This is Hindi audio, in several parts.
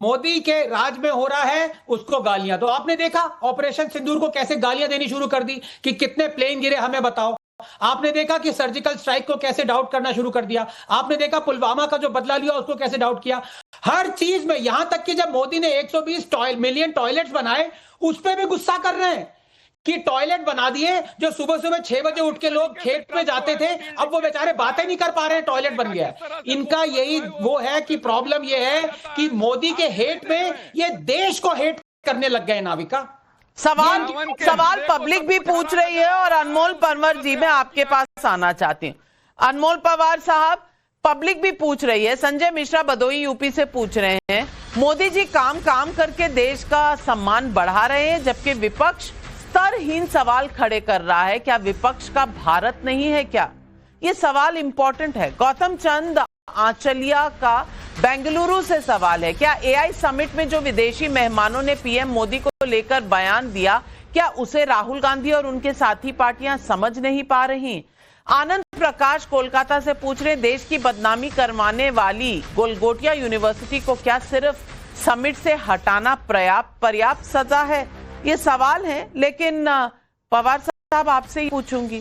मोदी के राज में हो रहा है उसको गालियां। तो आपने देखा ऑपरेशन सिंदूर को कैसे गालियां देनी शुरू कर दी कि कितने प्लेन गिरे हमें बताओ। आपने देखा कि सर्जिकल स्ट्राइक को कैसे डाउट करना शुरू कर दिया। आपने देखा पुलवामा का जो बदला लिया उसको कैसे डाउट किया। हर चीज में, यहां तक कि जब मोदी ने 120 मिलियन टॉयलेट्स बनाए उस पर भी गुस्सा कर रहे हैं कि टॉयलेट बना दिए जो सुबह सुबह 6 बजे उठ के लोग खेत में जाते थे, अब वो बेचारे बातें नहीं कर पा रहे हैं, टॉयलेट बन गया है। इनका यही वो है कि प्रॉब्लम ये है कि मोदी के हेट में ये देश को हेट करने लग गए। नाविका, सवाल पब्लिक भी पूछ रही है और अनमोल परवर जी मैं आपके पास आना चाहती हूँ। अनमोल पवार साहब, पब्लिक भी पूछ रही है, संजय मिश्रा बदोई यूपी से पूछ रहे हैं, मोदी जी काम करके देश का सम्मान बढ़ा रहे हैं जबकि विपक्ष स्तरहीन सवाल खड़े कर रहा है। क्या विपक्ष का भारत नहीं है क्या? ये सवाल इंपॉर्टेंट है। गौतम चंद आंचलिया का बेंगलुरु से सवाल है, क्या एआई समिट में जो विदेशी मेहमानों ने पीएम मोदी को लेकर बयान दिया, क्या उसे राहुल गांधी और उनके साथी पार्टियां समझ नहीं पा रही? आनंद प्रकाश कोलकाता से पूछ रहे, देश की बदनामी करवाने वाली गोलगोटिया यूनिवर्सिटी को क्या सिर्फ समिट से हटाना पर्याप्त सजा है? ये सवाल है। लेकिन पवार साहब आपसे ही पूछूंगी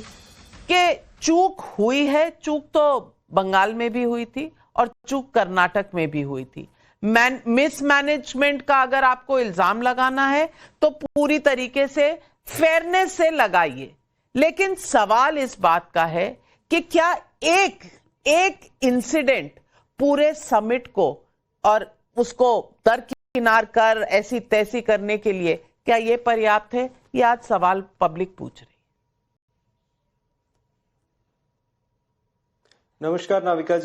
कि चूक हुई है, चूक तो बंगाल में भी हुई थी और चूक कर्नाटक में भी हुई थी। मिसमैनेजमेंट का अगर आपको इल्जाम लगाना है तो पूरी तरीके से फेयरनेस से लगाइए, लेकिन सवाल इस बात का है कि क्या एक इंसिडेंट पूरे समिट को और उसको दरकिनार कर ऐसी तैसी करने के लिए क्या ये पर्याप्त है? ये आज सवाल पब्लिक पूछ रही। नमस्कार नाविका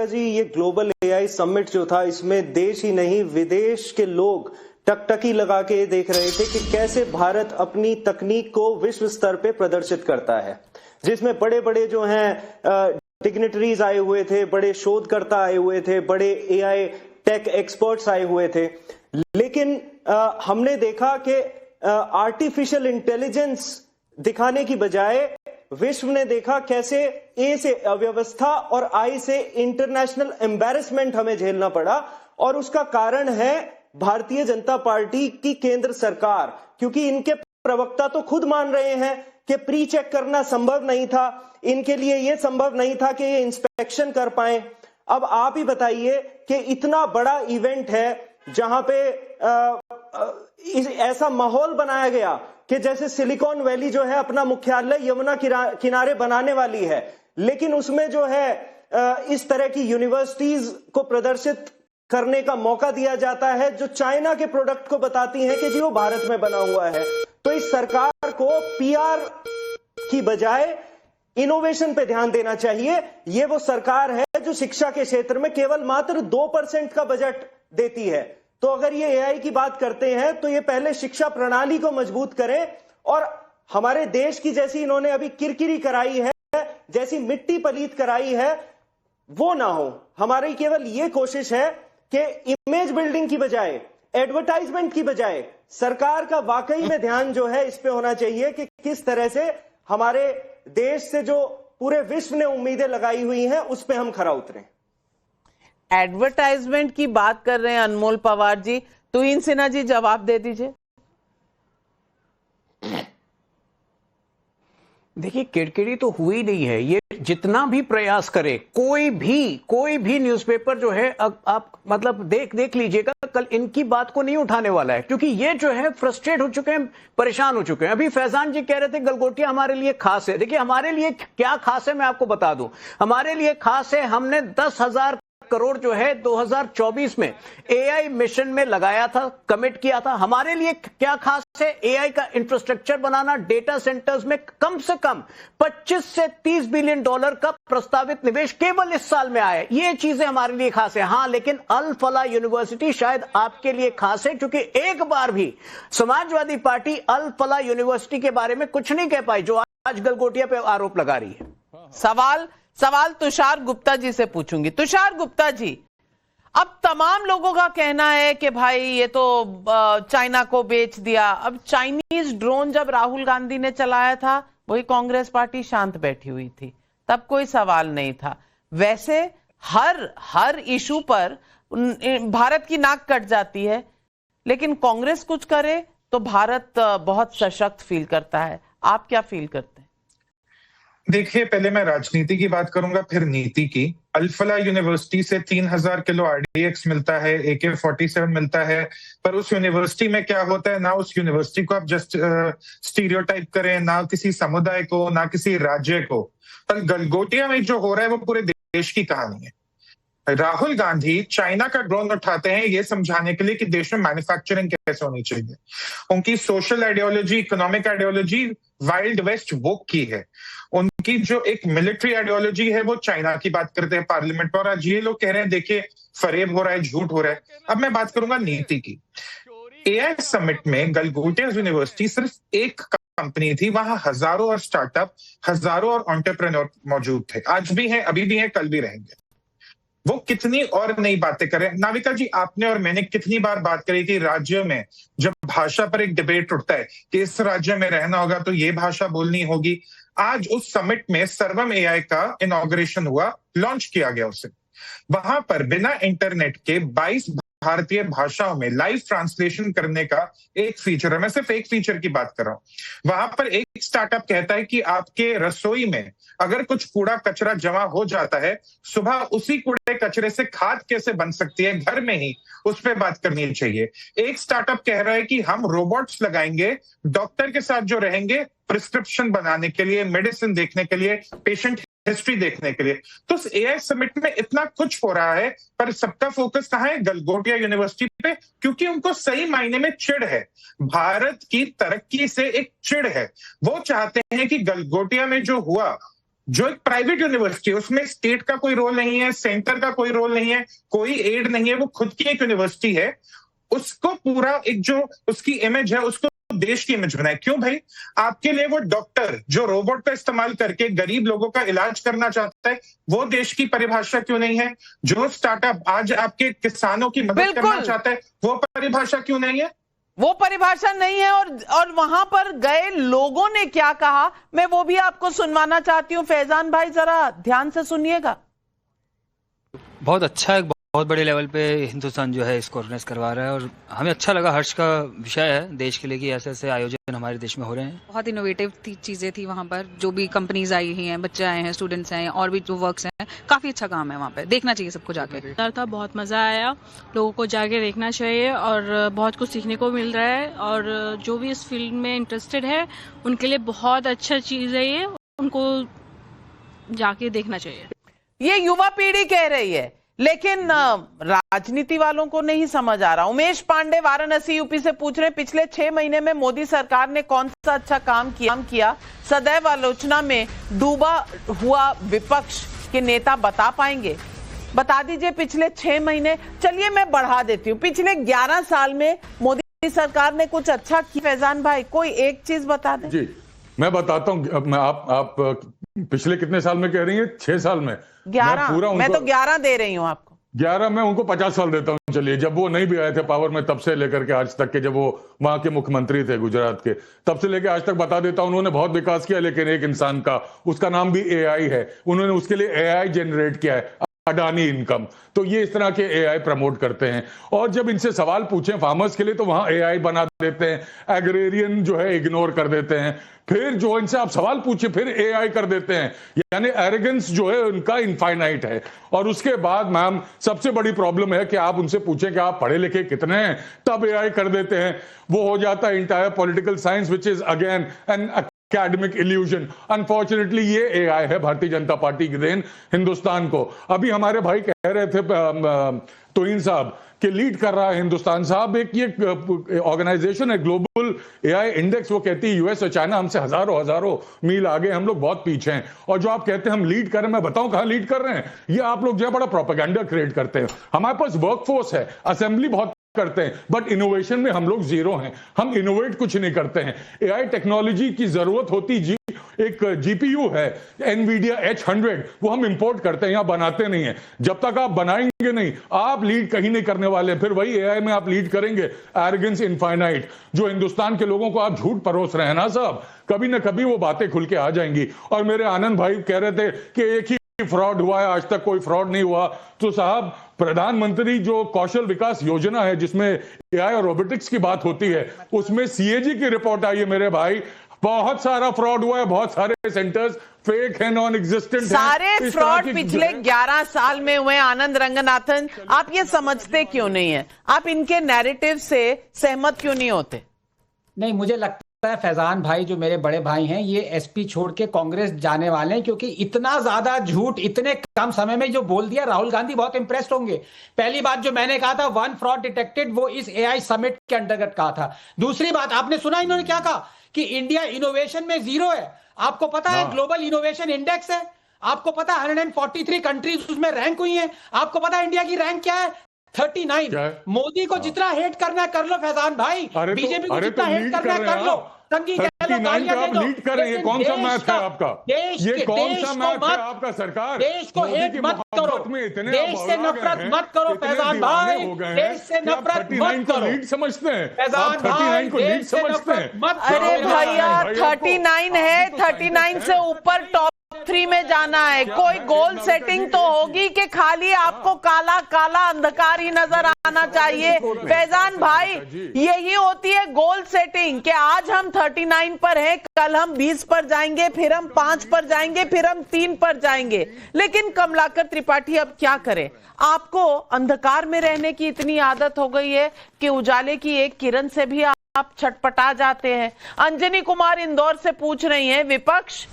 जी, ये ग्लोबल एआई समिट जो था इसमें देश ही नहीं विदेश के लोग टकटकी लगा के देख रहे थे कि कैसे भारत अपनी तकनीक को विश्व स्तर पे प्रदर्शित करता है, जिसमें बड़े बड़े जो हैं डिग्निटरीज आए हुए थे, बड़े शोधकर्ता आए हुए थे, बड़े एआई टेक एक्सपर्ट्स आए हुए थे। लेकिन हमने देखा कि आर्टिफिशियल इंटेलिजेंस दिखाने की बजाय विश्व ने देखा कैसे ए से अव्यवस्था और आई से इंटरनेशनल एम्बैरेसमेंट हमें झेलना पड़ा। और उसका कारण है भारतीय जनता पार्टी की केंद्र सरकार, क्योंकि इनके प्रवक्ता तो खुद मान रहे हैं कि प्री चेक करना संभव नहीं था, इनके लिए यह संभव नहीं था कि ये इंस्पेक्शन कर पाए। अब आप ही बताइए कि इतना बड़ा इवेंट है जहां पे ऐसा माहौल बनाया गया कि जैसे सिलिकॉन वैली जो है अपना मुख्यालय यमुना किनारे बनाने वाली है, लेकिन उसमें जो है इस तरह की यूनिवर्सिटीज को प्रदर्शित करने का मौका दिया जाता है जो चाइना के प्रोडक्ट को बताती हैं कि जी वो भारत में बना हुआ है। तो इस सरकार को पीआर की बजाय इनोवेशन पे ध्यान देना चाहिए। ये वो सरकार है जो शिक्षा के क्षेत्र में केवल मात्र 2% का बजट देती है। तो अगर ये एआई की बात करते हैं तो ये पहले शिक्षा प्रणाली को मजबूत करें और हमारे देश की जैसी इन्होंने अभी किरकिरी कराई है, जैसी मिट्टी पलीत कराई है, वो ना हो। हमारी केवल ये कोशिश है कि इमेज बिल्डिंग की बजाय, एडवर्टाइजमेंट की बजाय सरकार का वाकई में ध्यान जो है इस पे होना चाहिए कि किस तरह से हमारे देश से जो पूरे विश्व ने उम्मीदें लगाई हुई हैं उस पे हम खरा उतरें। एडवर्टाइजमेंट की बात कर रहे हैं अनमोल पवार जी, तुहिन सिन्हा जी जवाब दे दीजिए। देखिए, किरकिरी तो हुई नहीं है। ये जितना भी प्रयास करे कोई भी न्यूज़पेपर जो है, आप मतलब देख लीजिएगा, कल इनकी बात को नहीं उठाने वाला है, क्योंकि ये जो है फ्रस्ट्रेट हो चुके हैं, परेशान हो चुके हैं। अभी फैजान जी कह रहे थे गलगोटिया हमारे लिए खास है। देखिए, हमारे लिए क्या खास है मैं आपको बता दूं। हमारे लिए खास है, हमने 10,000 करोड़ जो है 2024 में एआई मिशन में लगाया था, कमिट किया था। हमारे लिए क्या खास है? एआई का इंफ्रास्ट्रक्चर बनाना, डेटा सेंटर्स में कम से कम 25 से 30 बिलियन डॉलर का प्रस्तावित निवेश केवल इस साल में आया। ये चीजें हमारे लिए खास है। हां, लेकिन अल फला यूनिवर्सिटी शायद आपके लिए खास है, क्योंकि एक बार भी समाजवादी पार्टी अल फला यूनिवर्सिटी के बारे में कुछ नहीं कह पाई, जो आज गलगोटिया पे आरोप लगा रही है। सवाल तुषार गुप्ता जी से पूछूंगी। तुषार गुप्ता जी, अब तमाम लोगों का कहना है कि भाई ये तो चाइना को बेच दिया। अब चाइनीज ड्रोन जब राहुल गांधी ने चलाया था वही कांग्रेस पार्टी शांत बैठी हुई थी, तब कोई सवाल नहीं था। वैसे हर इशू पर भारत की नाक कट जाती है, लेकिन कांग्रेस कुछ करे तो भारत बहुत सशक्त फील करता है। आप क्या फील करते हैं? देखिए, पहले मैं राजनीति की बात करूंगा, फिर नीति की। अल-फलाह यूनिवर्सिटी से 3000 किलो आरडीएक्स मिलता है, AK-47 मिलता है, पर उस यूनिवर्सिटी में क्या होता है, ना उस यूनिवर्सिटी को आप जस्ट स्टीरियोटाइप करें, ना किसी समुदाय को, ना किसी राज्य को। पर गलगोटिया में जो हो रहा है वो पूरे देश की कहानी है। राहुल गांधी चाइना का ड्रोन उठाते हैं ये समझाने के लिए कि देश में मैन्युफैक्चरिंग कैसे होनी चाहिए। उनकी social ideology, economic ideology wild west woke की है। उनकी जो एक मिलिट्री आइडियोलॉजी है वो चाइना की बात करते हैं पार्लियामेंट में, और आज ये लोग कह रहे हैं देखिए फरेब हो रहा है, झूठ हो रहा है। अब मैं बात करूंगा नीति की। AI समिट में गलगोटिया यूनिवर्सिटी सिर्फ एक कंपनी थी, वहां हजारों और स्टार्टअप, हजारों और एंटरप्रेन्योर मौजूद थे। आज भी हैं, अभी भी हैं, कल भी रहेंगे। वो कितनी और नई बातें करें। नाविका जी, आपने और मैंने कितनी बार बात करी कि राज्य में जब भाषा पर एक डिबेट उठता है कि इस राज्य में रहना होगा तो ये भाषा बोलनी होगी। आज उस समिट में सर्वम AI का इनॉग्रेशन हुआ, लॉन्च किया गया उसे। वहां पर बिना इंटरनेट के 22 भारतीय भाषाओं में लाइव ट्रांसलेशन करने का एक फीचर है। मैं सिर्फ एक फीचर की बात कर रहा हूं। वहां पर एक स्टार्टअप कहता है कि आपके रसोई में अगर कुछ कूड़ा कचरा जमा हो जाता है, सुबह उसी कूड़े कचरे से खाद कैसे बन सकती है घर में ही, उस पर बात करनी चाहिए। एक स्टार्टअप कह रहा है कि हम रोबोट्स लगाएंगे डॉक्टर के साथ जो रहेंगे प्रिस्क्रिप्शन बनाने के लिए, मेडिसिन देखने के लिए, पेशेंट हिस्ट्री देखने के लिए। तो उस AI समिट में इतना कुछ हो रहा है, पर सबका फोकस कहां है? गलगोटिया यूनिवर्सिटी पे, क्योंकि उनको सही मायने में चिढ़ है। भारत की तरक्की से एक चिढ़ है। वो चाहते हैं कि गलगोटिया में जो हुआ, जो एक प्राइवेट यूनिवर्सिटी है, उसमें स्टेट का कोई रोल नहीं है, सेंटर का कोई रोल नहीं है, कोई एड नहीं है, वो खुद की एक यूनिवर्सिटी है। उसको पूरा एक जो उसकी इमेज है उसको देश की इमेज बनाए। क्यों भाई? आपके लिए वो डॉक्टर जो रोबोट का इस्तेमाल करके गरीब लोगों का इलाज करना चाहता है, वो देश की परिभाषा क्यों नहीं है? जो स्टार्टअप आज आपके किसानों की मदद करना चाहता है, वो परिभाषा क्यों नहीं है? वो परिभाषा नहीं है। और वहां पर गए लोगों ने क्या कहा, मैं वो भी आपको सुनवाना चाहती हूँ। फैजान भाई जरा ध्यान से सुनिएगा। बहुत अच्छा है, बहुत बड़े लेवल पे हिंदुस्तान जो है इसको ऑर्गेनाइज करवा रहा है, और हमें अच्छा लगा। हर्ष का विषय है देश के लिए कि ऐसे ऐसे आयोजन हमारे देश में हो रहे हैं। बहुत इनोवेटिव चीज़ें थी वहाँ पर, जो भी कंपनीज आई ही हैं, बच्चे आए हैं, स्टूडेंट्स हैं, और भी जो वर्क्स हैं, काफ़ी अच्छा काम है वहाँ पे, देखना चाहिए सबको जाके। था बहुत मज़ा आया, लोगों को जाके देखना चाहिए और बहुत कुछ सीखने को मिल रहा है। और जो भी इस फील्ड में इंटरेस्टेड है उनके लिए बहुत अच्छा चीज़ है ये, उनको जाके देखना चाहिए। ये युवा पीढ़ी कह रही है, लेकिन राजनीति वालों को नहीं समझ आ रहा। उमेश पांडे वाराणसी यूपी से पूछ रहे हैं, पिछले 6 महीने में मोदी सरकार ने कौन सा अच्छा काम किया? सदैव आलोचना में डूबा हुआ विपक्ष के नेता बता पाएंगे? बता दीजिए पिछले 6 महीने। चलिए मैं बढ़ा देती हूँ, पिछले 11 साल में मोदी सरकार ने कुछ अच्छा किया? फैजान भाई कोई एक चीज बता दें। जी मैं बताता हूँ। आप पिछले कितने साल में कह रही हैं? 6 साल में 11। मैं तो 11 दे रही हूँ आपको। 11 में उनको 50 साल देता हूँ। चलिए, जब वो नहीं भी आए थे पावर में, तब से लेकर के आज तक के, जब वो वहां के मुख्यमंत्री थे गुजरात के, तब से लेकर आज तक बता देता हूँ उन्होंने बहुत विकास किया। लेकिन एक इंसान का, उसका नाम भी AI है, उन्होंने उसके लिए AI जनरेट किया है, अडानी इनकम। तो ये इस तरह के AI प्रमोट करते हैं। और जब इनसे सवाल पूछें फार्मर्स के लिए तो वहां AI बना देते हैं, एग्रेरियन जो है इग्नोर कर देते हैं। फिर जो इनसे आप सवाल पूछे फिर AI कर देते हैं। यानी एरोगेंस जो है उनका इनफाइनाइट है। और उसके बाद मैम सबसे बड़ी प्रॉब्लम है कि आप उनसे पूछें कि आप पढ़े लिखे कितने हैं, तब AI कर देते हैं। वो हो जाता है entire political science which is again an academic illusion। Unfortunately ये AI है भारतीय जनता पार्टी की देन हिंदुस्तान को। अभी हमारे भाई कह रहे थे तोहिन साहब कि लीड कर रहा है हिंदुस्तान। साहब एक ये ऑर्गेनाइजेशन है ग्लोबल AI इंडेक्स, वो कहती है यूएस और चाइना हमसे हजारों मील आगे, हम लोग बहुत पीछे हैं। और जो आप कहते हैं हम लीड कर रहे हैं, मैं बताऊं कहां लीड कर रहे हैं? ये आप लोग जो है बड़ा प्रोपेगेंडा क्रिएट करते हैं। हमारे पास वर्कफोर्स है, असेंबली बहुत करते हैं, बट इनोवेशन में हम लोग जीरो हैं। हम इनोवेट कुछ नहीं करते हैं। AI टेक्नोलॉजी की जरूरत होती एक GPU है NVIDIA H100, वो हम इंपोर्ट करते हैं, यहाँ बनाते नहीं है। जब तक आप बनाएंगे नहीं, आप लीड कहीं नहीं करने वाले। फिर वही AI में आप लीड करेंगे, एरोगेंस इनफाइनाइट। जो हिंदुस्तान के लोगों को आप झूठ परोस रहे हैं ना साहब, कभी ना कभी वो बातें खुल के आ जाएंगी। और मेरे आनंद भाई कह रहे थे कि एक ही फ्रॉड हुआ है, आज तक कोई फ्रॉड नहीं हुआ। तो साहब, प्रधानमंत्री जो कौशल विकास योजना है जिसमें एआई और रोबोटिक्स की बात होती है, उसमें सीएजी की रिपोर्ट आई है मेरे भाई, बहुत सारा फ्रॉड हुआ है, बहुत सारे सेंटर्स फेक है, नॉन एग्जिस्टेंट है। सारे फ्रॉड पिछले 11 साल में हुए। आनंद रंगनाथन, आप ये समझते क्यों नहीं है? आप इनके नैरेटिव से सहमत क्यों नहीं होते? नहीं, मुझे लगता है फैजान भाई जो मेरे बड़े भाई हैं, ये एसपी छोड़ के कांग्रेस जाने वाले हैं, क्योंकि इतना ज्यादा झूठ इतने कम समय में जो बोल दिया, राहुल गांधी बहुत इंप्रेस्ड होंगे। पहली बात जो मैंने कहा था, 1 फ्रॉड डिटेक्टेड, वो इस एआई समिट के अंतर्गत कहा था। दूसरी बात, आपने सुना इन्होंने क्या कहा कि इंडिया इनोवेशन में 0 है। आपको पता है ग्लोबल इनोवेशन इंडेक्स है, आपको पता है 143 कंट्रीज उसमें रैंक हुई हैं। आपको पता है इंडिया की रैंक क्या है? 39। मोदी को जितना हेट करना है कर लो फैजान भाई, बीजेपी को जितना हेट करना है कर लो, तंगी कह लो, गालियां दे दो। लीड कर रहे हैं, कौन सा मैथ है आपका? ये कौन सा मैथ है आपका सरकार? देश को हेट मत करो, देश से नफरत मत करो फैजान भाई, देश से नफरत मत करो। लीड समझते हैं फैजान भाई, को लीड समझते हैं। अरे भैया 39 है, 39 से ऊपर टॉप 3 में जाना है। कोई गोल सेटिंग तो होगी कि खाली आपको काला काला अंधकार ही नजर आना चाहिए? फैजान भाई, यही होती है गोल सेटिंग कि आज हम 39 पर हैं, कल हम 20 पर जाएंगे, फिर हम 5 पर जाएंगे, फिर हम 3 पर जाएंगे। लेकिन कमलाकर त्रिपाठी, अब क्या करें? आपको अंधकार में रहने की इतनी आदत हो गई है कि उजाले की एक किरण से भी आप छटपटा जाते हैं। अंजनी कुमार इंदौर से पूछ रही हैं, विपक्ष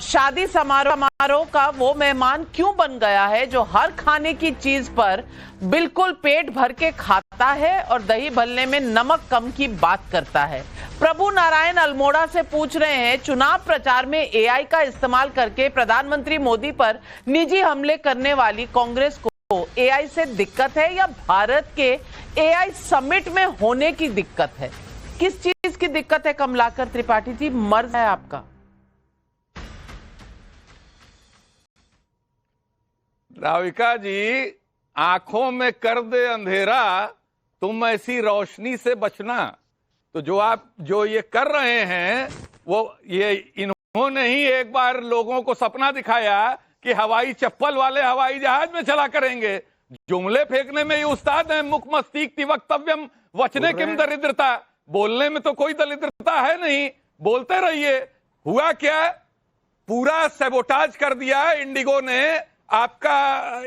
शादी समारोह का वो मेहमान क्यों बन गया है जो हर खाने की चीज पर बिल्कुल पेट भर के खाता है और दही भल्ले में नमक कम की बात करता है? प्रभु नारायण अल्मोड़ा से पूछ रहे हैं, चुनाव प्रचार में एआई का इस्तेमाल करके प्रधानमंत्री मोदी पर निजी हमले करने वाली कांग्रेस को एआई से दिक्कत है या भारत के एआई समिट में होने की दिक्कत है? किस चीज की दिक्कत है कमलाकर त्रिपाठी जी? मर्ज है आपका। राविका जी, आंखों में कर दे अंधेरा, तुम ऐसी रोशनी से बचना। तो जो ये कर रहे हैं, वो ये इन्होंने ही एक बार लोगों को सपना दिखाया कि हवाई चप्पल वाले हवाई जहाज में चला करेंगे। जुमले फेंकने में ये उस्ताद हैं। मुख मस्तीक वक्तव्यम वचने किम दरिद्रता, बोलने में तो कोई दरिद्रता है नहीं, बोलते रहिए। हुआ क्या? पूरा सैबोटाज कर दिया इंडिगो ने आपका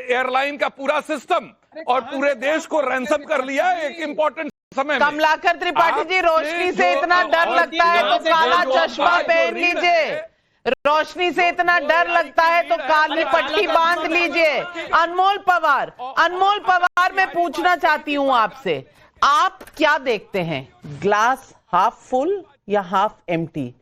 एयरलाइन का पूरा सिस्टम, और पूरे देश को रैंसम कर लिया एक इंपॉर्टेंट समय में। कमलाकर त्रिपाठी जी, रोशनी से इतना डर लगता है तो काला चश्मा पहन लीजिए। रोशनी से इतना डर लगता है तो काली पट्टी बांध लीजिए। अनमोल पवार, मैं पूछना चाहती हूं आपसे, आप क्या देखते हैं, ग्लास हाफ फुल या हाफ एम्प्टी?